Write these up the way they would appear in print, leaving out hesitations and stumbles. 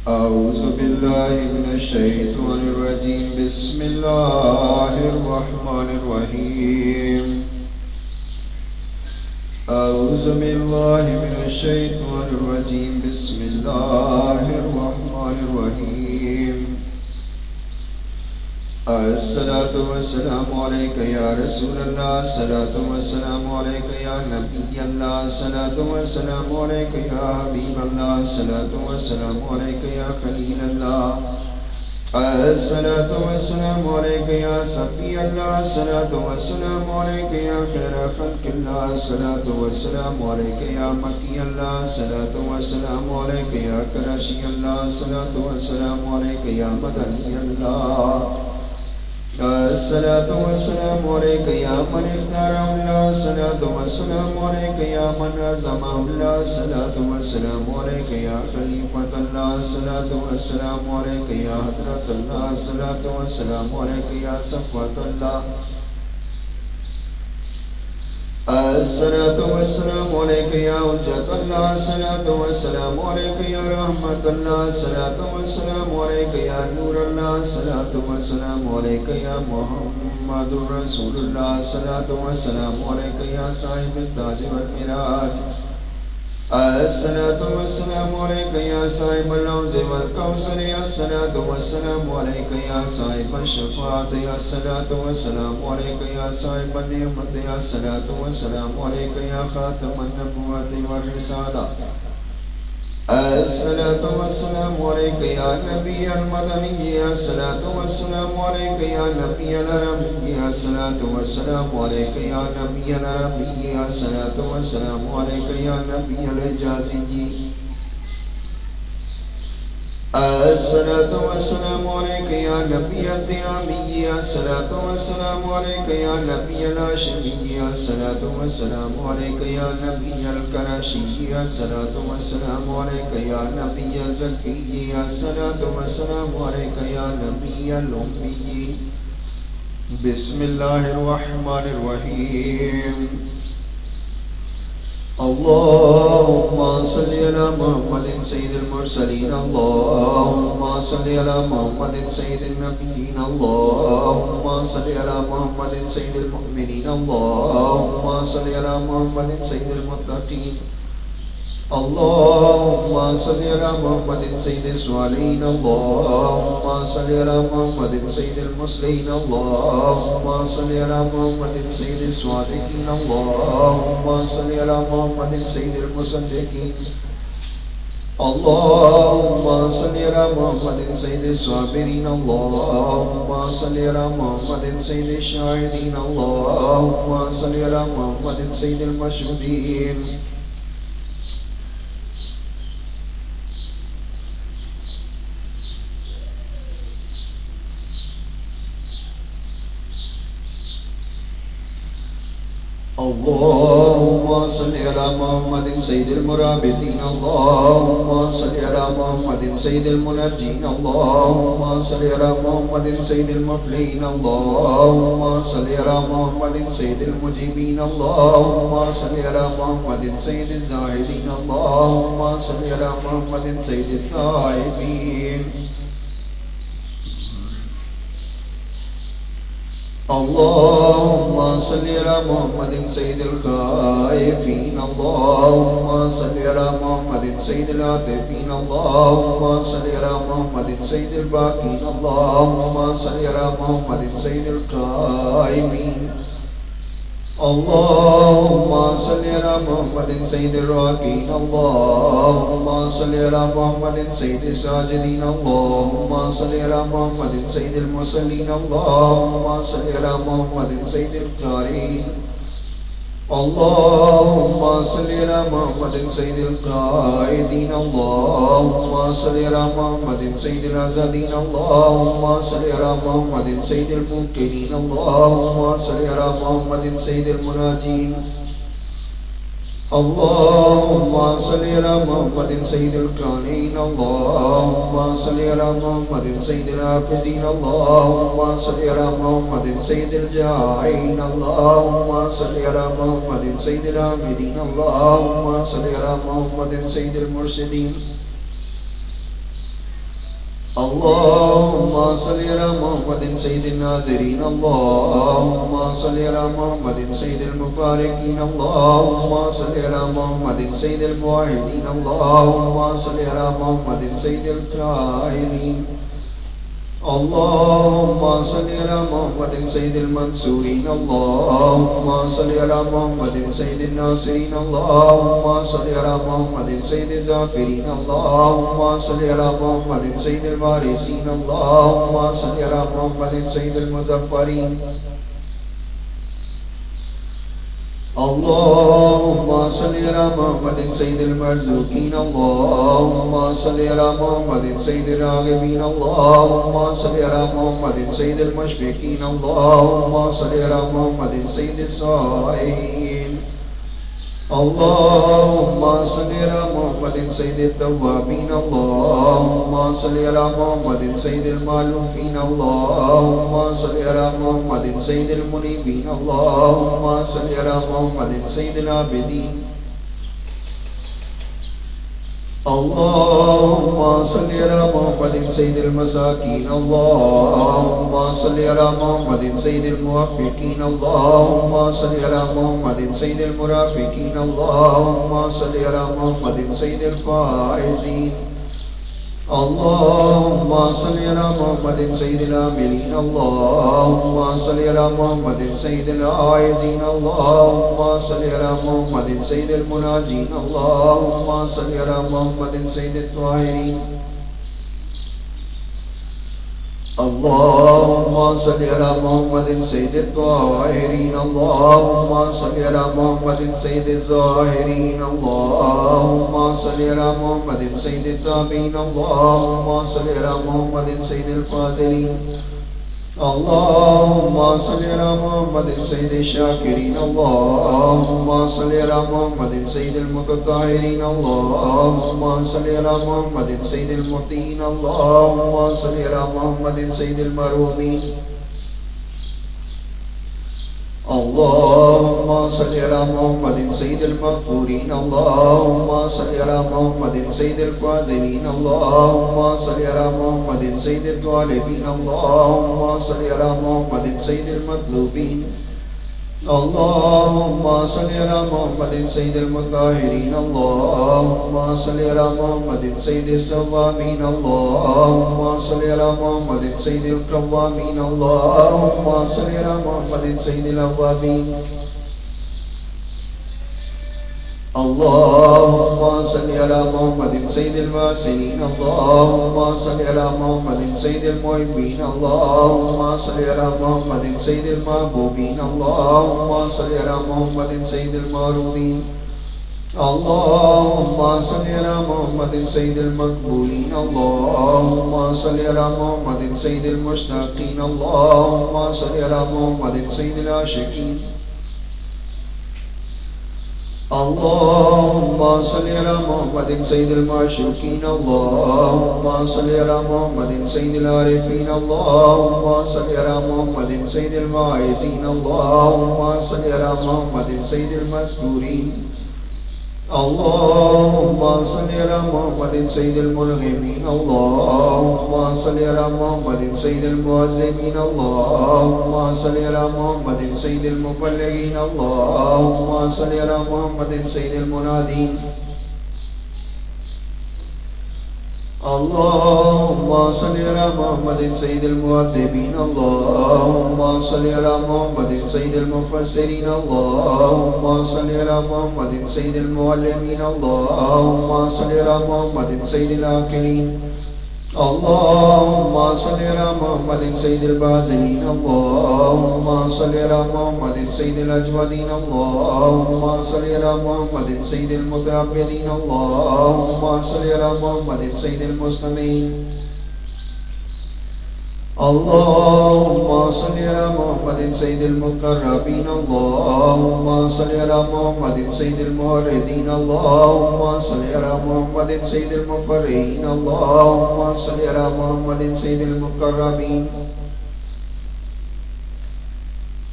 أعوذ بالله من الشيطان الرجيم بسم الله الرحمن الرحيم أعوذ بالله من الشيطان الرجيم بسم الله الرحمن الرحيم الصلاة والسلام عليك يا رسول الله الصلاة والسلام عليك يا نبي الله الصلاة والسلام عليك يا حبيب الله الصلاة والسلام عليك يا خليل الله الصلاة والسلام عليك يا صفي الله الصلاة والسلام عليك يا خير خلق الله الصلاة والسلام عليك يا مكي الله الصلاة والسلام عليك يا قرشي الله الصلاة والسلام عليك يا مدني الله الصلاة والسلام عليك يا من اختاره الله الصلاة والسلام عليك يا من عزمه الله الصلاة والسلام عليك يا خليفة الله الصلاة والسلام عليك يا حضرة الله الصلاة والسلام عليك يا صفوة الله الصلاة والسلام عليك يا حجة الله الصلاة والسلام عليك يا رحمة الله الصلاة والسلام عليك يا نور الله الصلاة والسلام عليك يا محمد رسول الله الصلاة والسلام عليك يا صاحب التاج والمراج الصلاة والسلام عليك يا صاحب اللوز والكوثر الصلاة والسلام عليك يا صاحب الشفاعة الصلاة والسلام عليك يا صاحب النعمة الصلاة والسلام عليك يا خاتم النبوة والرسالة الصلاة والسلام عليك يا نبي المدني الصلاة والسلام عليك يا نبي العربي الصلاة والسلام عليك يا نبي العربي الصلاة والسلام عليك يا نبي الحجازي الصلاة والسلام عليك يا نبي الديامي الصلاة والسلام عليك يا نبي الهاشمي الصلاة والسلام عليك يا نبي القرشي الصلاة والسلام عليك يا نبي الزكي الصلاة والسلام عليك يا نبي الأمي بسم الله الرحمن الرحيم اللهم صل على محمد سيد المرسلين اللهم صل على محمد سيد النبيين اللهم صل على محمد سيد المؤمنين اللهم صل على محمد سيد المتقين اللهم صل على محمد سيد الصالحين اللهم صل على محمد سيد المصلحين اللهم صل على محمد سيد الصالحين اللهم صل على محمد سيد المصدقين اللهم صل على محمد سيد الصابرين اللهم صل على محمد سيد الشاهدين اللهم صل على محمد سيد المشهودين اللهم صل على محمد سيد المرابطين اللهم صل على محمد سيد المنجين اللهم صل على محمد سيد المفلحين اللهم صل على محمد سيد المجيبين اللهم صل على محمد سيد الزاهدين اللهم صل على محمد سيد التائبين اللهم صل على محمد سيد الخائفين اللهم صل على محمد سيد العاطفين اللهم صل على محمد سيد الباقين اللهم صل على محمد سيد القائمين اللهم صل على محمد سيد الراكعين اللهم صل على محمد سيد الساجدين اللهم صل على محمد سيد المصلين اللهم صل على محمد سيد القارئين اللهم صل على محمد سيد القائدين اللهم صل على محمد سيد العزادين اللهم صل على محمد سيد المنكرين اللهم صل على محمد سيد المناجين اللهم صل على محمد سيد الكونين اللهم صل على محمد سيد الحافظين اللهم صل على محمد سيد الجاعين اللهم صل على محمد سيد العابدين اللهم صل على محمد سيد المرشدين اللهم صل على محمد سيد الناظرين اللهم صل على محمد سيد المباركين اللهم صل على محمد سيد الموحدين اللهم صل على محمد سيد القائلين اللهم صل على محمد سيد المنصورين اللهم صل على محمد سيد الناصرين اللهم صل على محمد سيد الظافرين اللهم صل على محمد سيد الوارثين اللهم صل على محمد سيد المظفرين اللهم صل على محمد سيد المرزوقين اللهم صل على محمد سيد الراغبين اللهم صل على محمد سيد المشفقين اللهم صل على محمد سيد الصائمين اللهم صل على محمد سيد التوابين اللهم صل على محمد سيد المعلوفين اللهم صل على محمد سيد المنيبين اللهم صل على محمد سيد العابدين اللهم صل على محمد سيد المساكين اللهم صل على محمد سيد الموفقين اللهم صل على محمد سيد المرافقين اللهم صل على محمد سيد الفائزين اللهم صل على محمد سيد العاملين اللهم صل على محمد سيد العائزين اللهم صل على محمد سيد المناجين اللهم صل على محمد سيد الطاهرين اللهم صل على محمد سيد الطاهرين اللهم صل على محمد سيد الظاهرين اللهم صل على محمد سيد التابعين اللهم صل على محمد سيد الفاضلين اللهم صل على محمد سيد الشاكرين اللهم صل على محمد سيد المتطهرين اللهم صل على محمد سيد المطيعين اللهم صل على محمد سيد المرحومين اللهم صل على محمد سيد المغفورين اللهم صل على محمد سيد الفاضلين اللهم صل على محمد سيد الطالبين اللهم صل على محمد سيد المطلوبين اللهم صل على محمد سيد المطهرين اللهم صل على محمد سيد الصوامين اللهم صل على محمد سيد القوامين اللهم صل على محمد سيد الأوابين اللهم صل على محمد سيد الواصلين اللهم صل على محمد سيد المحبين اللهم صل على محمد سيد المحبوبين اللهم صل على محمد سيد المعروفين اللهم صل على محمد سيد المقبولين اللهم صل على محمد سيد المشتاقين اللهم صل على محمد سيد العاشقين اللهم صل على محمد سيد المعشوقين اللهم صل على محمد سيد العارفين اللهم صل على محمد سيد الواعظين اللهم صل على محمد سيد المذكورين اللهم صل على محمد سيد المرغمين اللهم صل على محمد سيد المعظمين اللهم صل على محمد سيد المبلغين اللهم صل على محمد سيد المنادين اللهم صل على محمد سيد المؤدبين اللهم صل على محمد سيد المفسرين اللهم صل على محمد سيد المعلمين اللهم صل على محمد سيد العاقلين اللهم صل على محمد سيد الباذلين اللهم صل على محمد سيد الأجودين اللهم صل على محمد سيد المتعبدين اللهم صل على محمد سيد المسلمين اللهم صل على محمد سيد المقربين اللهم صل على محمد سيد الموردين اللهم صل على محمد سيد المفرحين اللهم صل على محمد سيد المقربين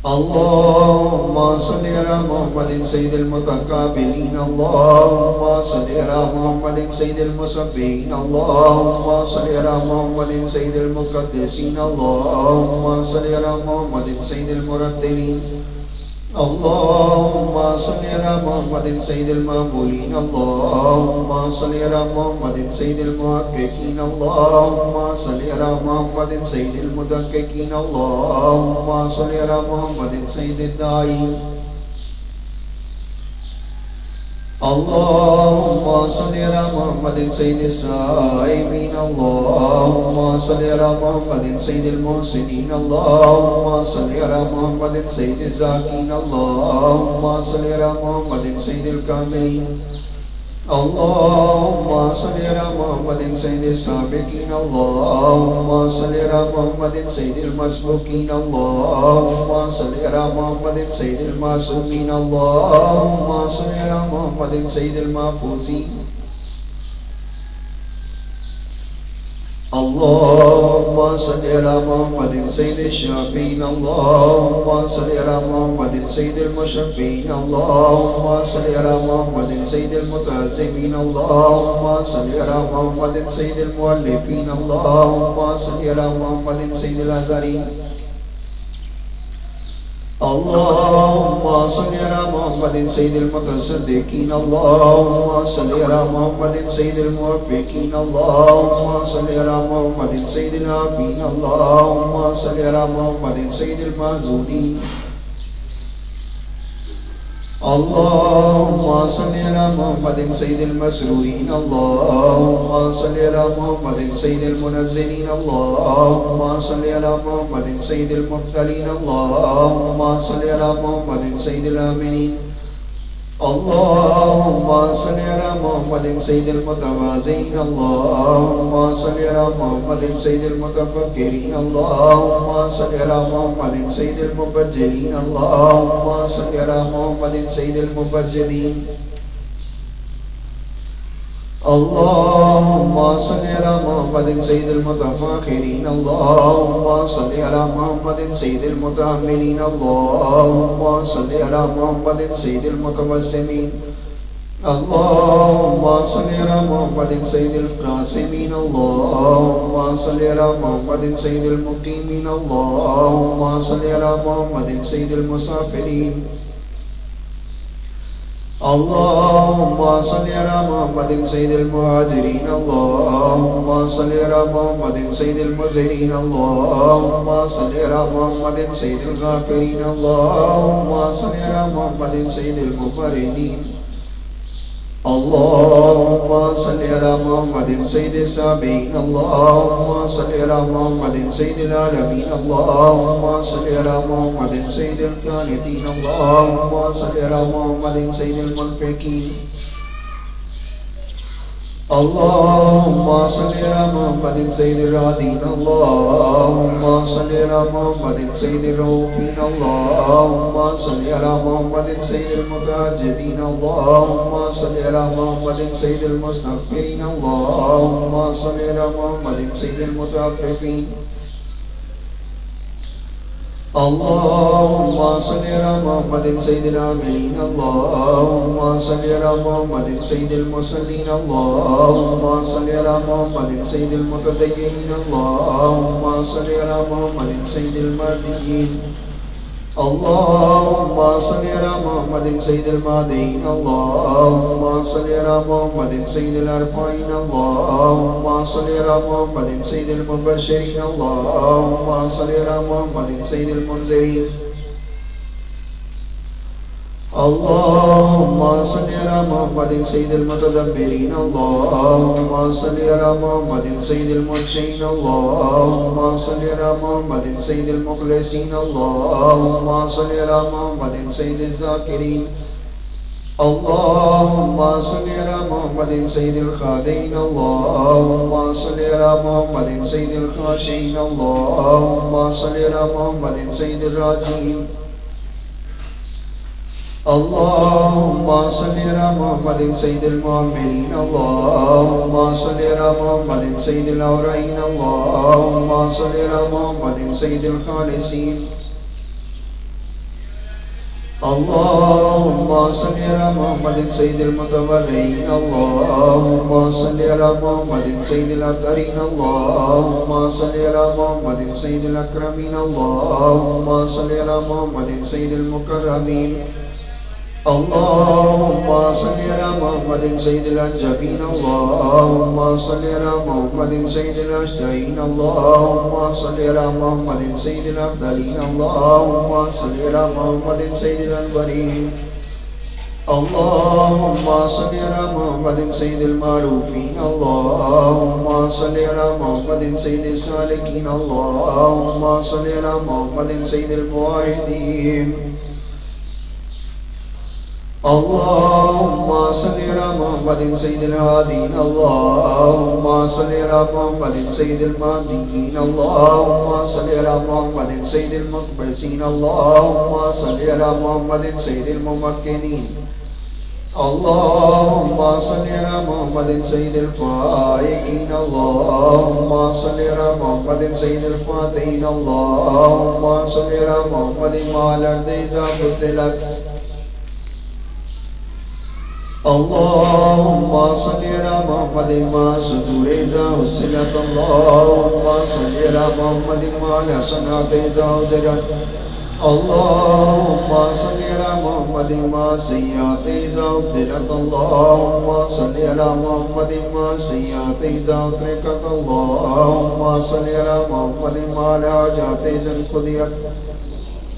اللهم صل على محمد سيد المتقابلين اللهم صل على محمد سيد المسبحين اللهم صل على محمد سيد المقدسين اللهم صل على محمد سيد المرتلين اللهم صل على محمد سيد المقبولين اللهم صل على محمد سيد المحققين اللهم صل على محمد سيد المدققين اللهم صل على محمد سيد الداعين اللهم صل على محمد سيد السائمين اللهم صل على محمد سيد المحسنين اللهم صل على محمد سيد الزاكين اللهم صل على محمد سيد الكاملين اللهم صل على محمد سيد السابقين اللهم صل على محمد سيد المسبوقين اللهم صل على محمد سيد المعصومين اللهم صل على محمد سيد المحفوظين اللهم صل على محمد سيد الشافعين اللهم صل على محمد سيد المشفعين اللهم صل على محمد سيد المتعظمين اللهم صل على محمد سيد المؤلفين اللهم صل على محمد سيد الازهرين اللهم صل على محمد سيد المتصدقين اللهم صل على محمد سيد الموفقين اللهم صل على محمد سيد العابدين اللهم صل على محمد سيد المعزولين اللهم صل على محمد سيد المسرورين اللهم صل على محمد سيد المنزلين اللهم صل على محمد سيد المبتلين اللهم صل على محمد سيد الآمنين اللهم صل على محمد سيد المتواضعين اللهم صل على محمد سيد المتفكرين اللهم صل على محمد سيد المبجلين اللهم صل على محمد سيد المبجلين اللهم صل على محمد سيد المتفاخرين اللهم صل على محمد سيد المتأملين اللهم صل على محمد سيد المتوسمين اللهم صل على محمد سيد القاسمين اللهم صل على محمد سيد المقيمين اللهم صل على محمد سيد المسافرين اللهم صل على محمد سيد المهاجرين اللهم صل على محمد سيد المزهرين اللهم صل على محمد سيد الغافرين اللهم صل على محمد سيد المفردين اللهم صل على محمد سيد السابقين اللهم صل على محمد سيد العالمين اللهم صل على محمد سيد القانتين اللهم صل على محمد سيد المنفقين اللهم صل على محمد سيد الرادين اللهم صل على محمد سيد الرؤوفين اللهم صل على محمد سيد المتهجدين اللهم صل على محمد سيد المستغفرين اللهم صل على محمد سيد المتعففين اللهم صل على محمد سيد العاملين اللهم صل على محمد سيد المصلين اللهم صل على محمد سيد المتدينين اللهم صل على محمد سيد المهديين اللهم صل على محمد سيد المهديين اللهم صل على محمد سيد الأربعين اللهم صل على محمد سيد المبشرين اللهم صل على محمد سيد المنذرين اللهم صل على محمد سيد المتدبرين اللهم صل على محمد سيد المنشئين اللهم صل على محمد سيد المخلصين اللهم صل على محمد سيد الذاكرين اللهم صل على محمد سيد الخادعين اللهم صل على محمد سيد الخاشعين اللهم صل على محمد سيد الراجين اللهم صل على محمد سيد المعمرين اللهم صل على محمد سيد الأورعين اللهم صل على محمد سيد الخالصين اللهم صل على محمد سيد المتبرئين اللهم صل على محمد سيد الأبرين اللهم صل على محمد سيد الأكرمين اللهم صل على محمد سيد المكرمين اللهم صل على محمد سيد الأنجبين اللهم صل على محمد سيد الأشجعين اللهم صل على محمد سيد الأفضلين اللهم صل على محمد سيد الأنبرين اللهم صل على محمد سيد المعروفين اللهم صل على محمد سيد السالكين اللهم صل على محمد سيد الموحدين اللهم صل على محمد سيد الهادين اللهم صل على محمد سيد المهديين اللهم صل على محمد سيد المقبسين اللهم صل على محمد سيد الممكنين اللهم صل على محمد سيد الفائقين اللهم صل على محمد سيد الفاتحين اللهم صل على محمد مع الأرض إذا بدلت اللهم صل على محمد مع صدور إذا حسنت اللهم صل على محمد مع الحسنات إذا أزرت اللهم صل على محمد مع السيئات إذا أبدلت اللهم صل على محمد مع السيئات إذا أتركت اللهم صل على محمد مع الحاجات إذا قضيت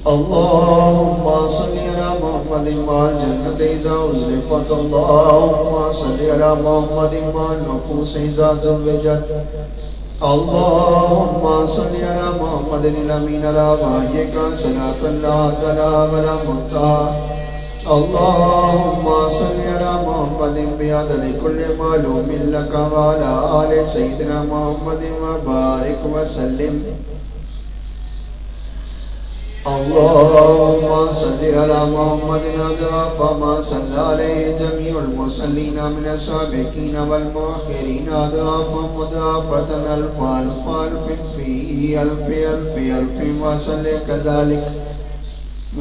اللهم صل على محمد مع الجنة إذا أزلفت اللهم صل على محمد مع النفوس إذا زوجت اللهم صل على محمد الأمين على وحيك صلاة الله تعالى ولا منتهى اللهم صل على محمد بعدد كل معلوم لك وعلى آل سيدنا محمد وبارك وسلم اللهم صل على محمد أضعاف ما صلى عليه جميع المصلين من السابقين والمؤخرين أضعاف مضاعفة ألف ألف ألف في ألف ألف ألف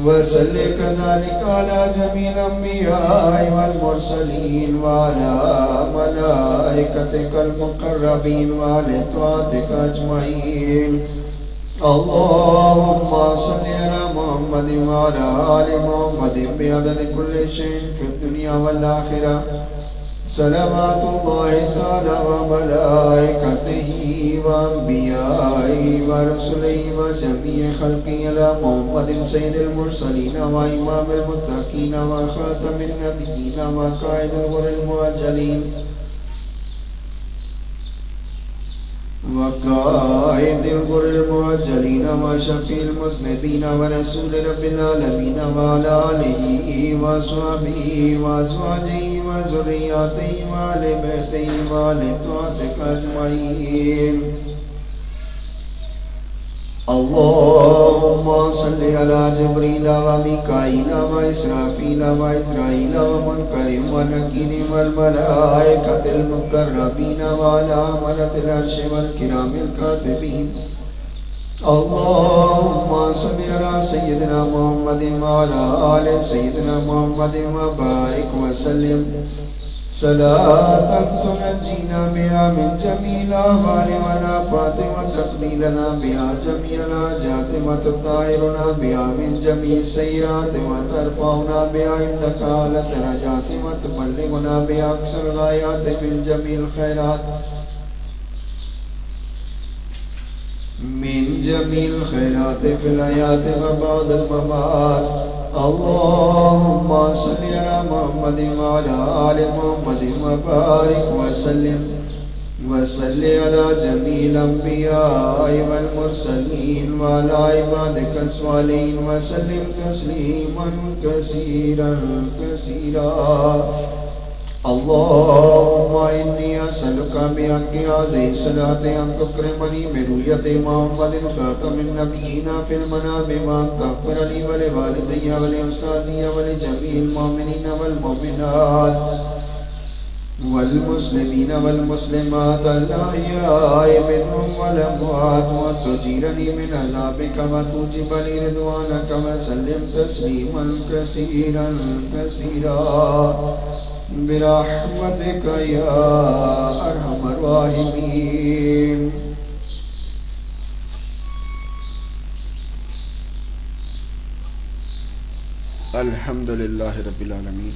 وصل كذلك على جميع الأنبياء والمرسلين وعلى ملائكتك المقربين وعلى طاعتك أجمعين اللهم صل على محمد وعلى آل محمد بعدد كل شيء في الدنيا والآخرة صلوات الله تعالى وملائكته وأنبيائه ورسله وجميع خلقه على محمد سيد المرسلين وإمام المتقين وخاتم النبيين وقائد الغر المؤجلين وقائد الغر المؤجلين وشفيع المذنبين ورسول رب العالمين وعلى آله وأصحابه وأزواجه وذرياته وآل بيته وآل طاعتك أجمعين اللهم صل على جبريل وميكائيل وإسرافيل وإسرائيل ومنكر ونكير والملائكة المقربين وعلى ملة العرش والكرام الكاتبين اللهم صل على سيدنا محمد وعلى آل سيدنا محمد وبارك وسلم صلاة تنجينا بها من جميع الأهوال والآفات وتقضي لنا بها جميع الحاجات وتطهرنا بها من جميع السيئات وترفعنا بها عندك أعلى الدرجات وتبلغنا بها أقصى الغايات من جميع الخيرات في الحياة وبعد الممات اللهم صل على محمد وعلى آل محمد وبارك وسلم وصل على جميع الأنبياء والمرسلين وعلى عبادك الصالحين وسلم تسليما كثيرا اللهم إني أسألك بحق هذه الصلاة أن تكرمني برؤية محمد خاتم النبيين في المنام وأن تغفر لي ولوالدي ولأستاذي ولجميع المؤمنين والمؤمنات والمسلمين والمسلمات الأحياء منهم الأموات وتجيرني من عذابك وتوجبني رضوانك وسلم تسليما كثيرا برحمتك يا أرحم الراحمين. अल्हम्दुलिल्लाहि रब्बिल आलमीन।